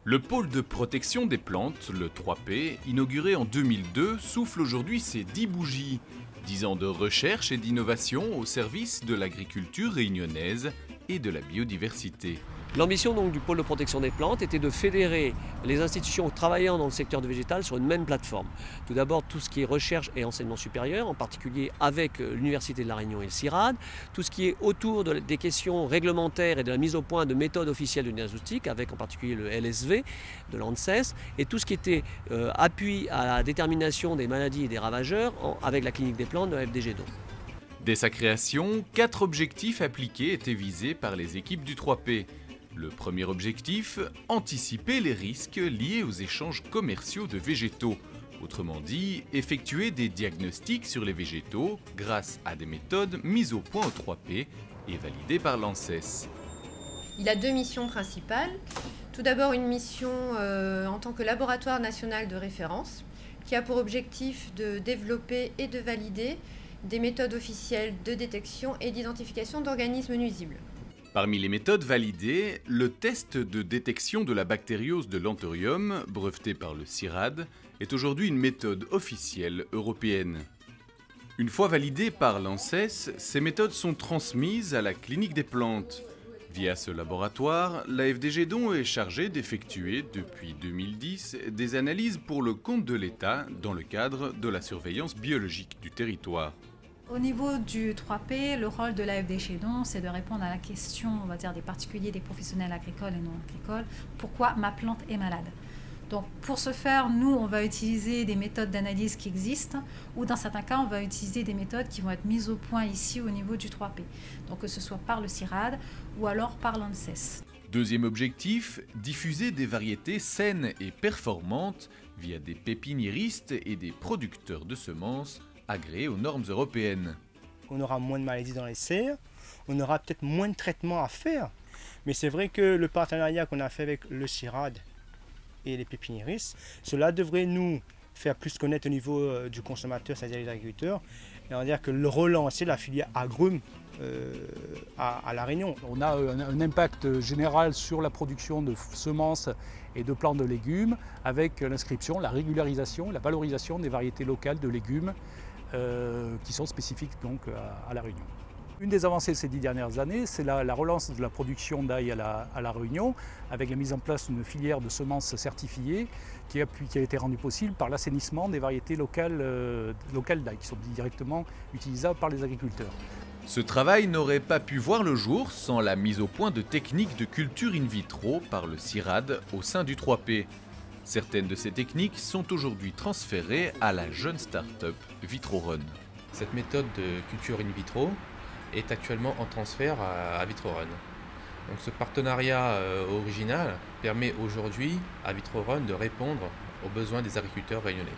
Le pôle de protection des plantes, le 3P, inauguré en 2002, souffle aujourd'hui ses 10 bougies. 10 ans de recherche et d'innovation au service de l'agriculture réunionnaise et de la biodiversité. L'ambition donc du pôle de protection des plantes était de fédérer les institutions travaillant dans le secteur du végétal sur une même plateforme. Tout d'abord tout ce qui est recherche et enseignement supérieur, en particulier avec l'Université de La Réunion et le CIRAD, tout ce qui est autour des questions réglementaires et de la mise au point de méthodes officielles de diagnostic, avec en particulier le LSV de l'ANSES, et tout ce qui était appui à la détermination des maladies et des ravageurs avec la clinique des plantes de la FDG DON. Dès sa création, 4 objectifs appliqués étaient visés par les équipes du 3P. Le premier objectif, anticiper les risques liés aux échanges commerciaux de végétaux. Autrement dit, effectuer des diagnostics sur les végétaux grâce à des méthodes mises au point au 3P et validées par l'ANSES. Il a 2 missions principales. Tout d'abord une mission en tant que laboratoire national de référence qui a pour objectif de développer et de valider des méthodes officielles de détection et d'identification d'organismes nuisibles. Parmi les méthodes validées, le test de détection de la bactériose de l'Anthurium, breveté par le CIRAD, est aujourd'hui une méthode officielle européenne. Une fois validées par l'ANSES, ces méthodes sont transmises à la clinique des plantes. Via ce laboratoire, la FDG DON est chargée d'effectuer, depuis 2010, des analyses pour le compte de l'État dans le cadre de la surveillance biologique du territoire. Au niveau du 3P, le rôle de la FDG DON, c'est de répondre à la question, on va dire, des particuliers, des professionnels agricoles et non agricoles. Pourquoi ma plante est malade? Donc pour ce faire, nous, on va utiliser des méthodes d'analyse qui existent ou dans certains cas, on va utiliser des méthodes qui vont être mises au point ici au niveau du 3P. Donc que ce soit par le CIRAD ou alors par l'ANSES. Deuxième objectif, diffuser des variétés saines et performantes via des pépiniéristes et des producteurs de semences agréés aux normes européennes. On aura moins de maladies dans les serres, on aura peut-être moins de traitements à faire, mais c'est vrai que le partenariat qu'on a fait avec le CIRAD et les pépiniéristes, cela devrait nous faire plus connaître au niveau du consommateur, c'est-à-dire les agriculteurs, et on va dire que le relancer la filière agrumes à La Réunion. On a un impact général sur la production de semences et de plantes de légumes avec l'inscription, la régularisation, la valorisation des variétés locales de légumes qui sont spécifiques donc à La Réunion. Une des avancées de ces 10 dernières années, c'est la relance de la production d'ail à la Réunion, avec la mise en place d'une filière de semences certifiées qui a été rendue possible par l'assainissement des variétés locales d'ail, qui sont directement utilisables par les agriculteurs. Ce travail n'aurait pas pu voir le jour sans la mise au point de techniques de culture in vitro par le CIRAD au sein du 3P. Certaines de ces techniques sont aujourd'hui transférées à la jeune start-up VitroRun. Cette méthode de culture in vitro est actuellement en transfert à VitroRun. Donc ce partenariat original permet aujourd'hui à VitroRun de répondre aux besoins des agriculteurs réunionnais.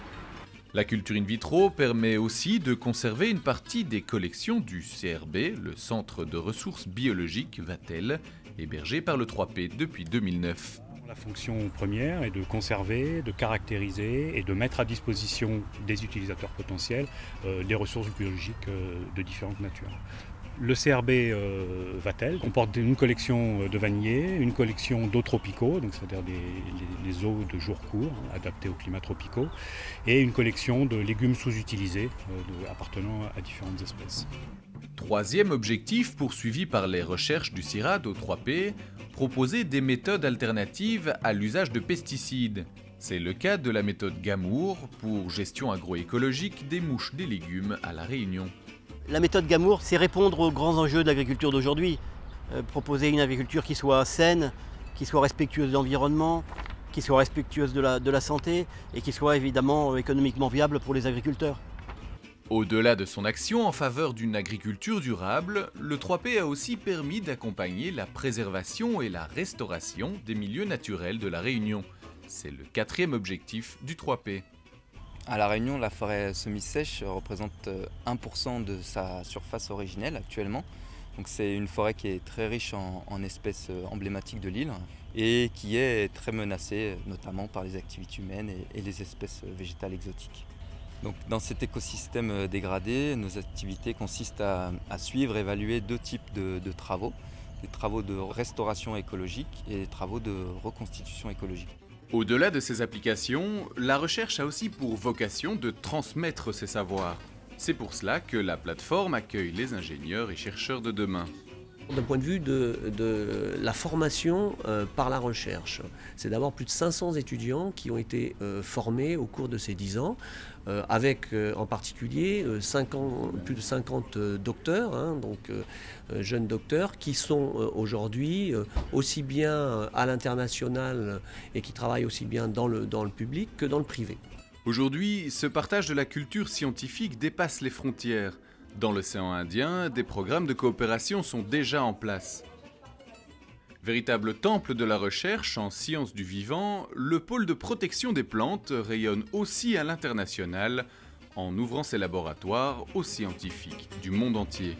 La culture in vitro permet aussi de conserver une partie des collections du CRB, le Centre de ressources biologiques Vatel, hébergé par le 3P depuis 2009. La fonction première est de conserver, de caractériser et de mettre à disposition des utilisateurs potentiels des ressources biologiques de différentes natures. Le CRB Vatel comporte une collection de vanillés, une collection d'eaux tropicaux, c'est-à-dire les eaux de jour court adaptées aux climats tropicaux, et une collection de légumes sous-utilisés appartenant à différentes espèces. Troisième objectif poursuivi par les recherches du CIRAD au 3P, proposer des méthodes alternatives à l'usage de pesticides. C'est le cas de la méthode Gamour pour gestion agroécologique des mouches des légumes à La Réunion. La méthode Gamour, c'est répondre aux grands enjeux de l'agriculture d'aujourd'hui. Proposer une agriculture qui soit saine, qui soit respectueuse de l'environnement, qui soit respectueuse de la santé et qui soit évidemment économiquement viable pour les agriculteurs. Au-delà de son action en faveur d'une agriculture durable, le 3P a aussi permis d'accompagner la préservation et la restauration des milieux naturels de La Réunion. C'est le 4e objectif du 3P. À La Réunion, la forêt semi-sèche représente 1% de sa surface originelle actuellement. Donc c'est une forêt qui est très riche en espèces emblématiques de l'île et qui est très menacée notamment par les activités humaines et les espèces végétales exotiques. Donc, dans cet écosystème dégradé, nos activités consistent à suivre et évaluer 2 types de travaux. des travaux de restauration écologique et des travaux de reconstitution écologique. Au-delà de ces applications, la recherche a aussi pour vocation de transmettre ses savoirs. C'est pour cela que la plateforme accueille les ingénieurs et chercheurs de demain. D'un point de vue de la formation par la recherche, c'est d'avoir plus de 500 étudiants qui ont été formés au cours de ces 10 ans, avec en particulier plus de 50 docteurs, jeunes docteurs, qui sont aujourd'hui aussi bien à l'international et qui travaillent aussi bien dans le public que dans le privé. Aujourd'hui, ce partage de la culture scientifique dépasse les frontières. Dans l'océan Indien, des programmes de coopération sont déjà en place. Véritable temple de la recherche en sciences du vivant, le pôle de protection des plantes rayonne aussi à l'international en ouvrant ses laboratoires aux scientifiques du monde entier.